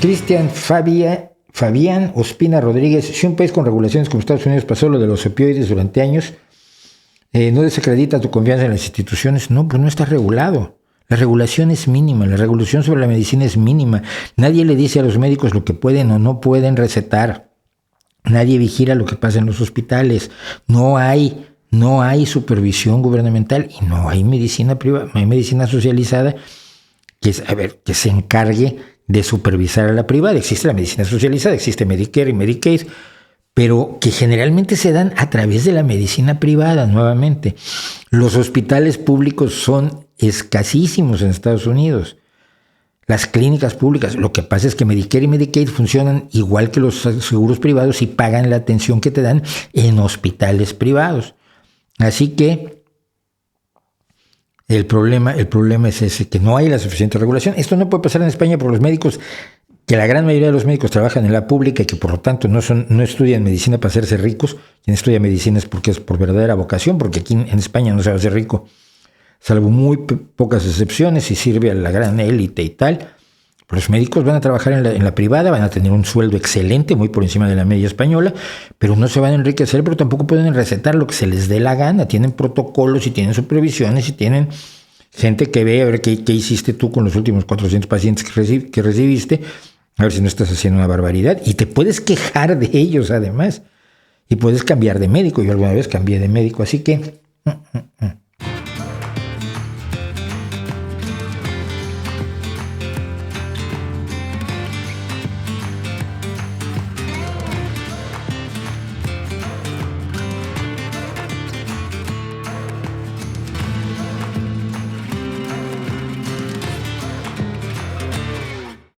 Cristian Fabián Ospina Rodríguez: si un país con regulaciones como Estados Unidos pasó lo de los opioides durante años, ¿no desacredita tu confianza en las instituciones? No, pues no está regulado. La regulación es mínima, la regulación sobre la medicina es mínima. Nadie le dice a los médicos lo que pueden o no pueden recetar. Nadie vigila lo que pasa en los hospitales. No hay supervisión gubernamental y no hay medicina privada, no hay medicina socializada que se encargue de supervisar a la privada. Existe la medicina socializada, existe Medicare y Medicaid, pero que generalmente se dan a través de la medicina privada. Nuevamente, los hospitales públicos son escasísimos en Estados Unidos. Las clínicas públicas, lo que pasa es que Medicare y Medicaid funcionan igual que los seguros privados y pagan la atención que te dan en hospitales privados. Así que el problema es ese, que no hay la suficiente regulación. Esto no puede pasar en España por los médicos, que la gran mayoría de los médicos trabajan en la pública y que por lo tanto no estudian medicina para hacerse ricos. Quien estudia medicina es porque es por verdadera vocación, porque aquí en España no se va a hacer rico, salvo muy pocas excepciones, y sirve a la gran élite y tal. Los médicos van a trabajar en la privada, van a tener un sueldo excelente, muy por encima de la media española, pero no se van a enriquecer, pero tampoco pueden recetar lo que se les dé la gana. Tienen protocolos y tienen supervisiones y tienen gente que ve a ver qué hiciste tú con los últimos 400 pacientes que recibiste, a ver si no estás haciendo una barbaridad. Y te puedes quejar de ellos además, y puedes cambiar de médico. Yo alguna vez cambié de médico, así que...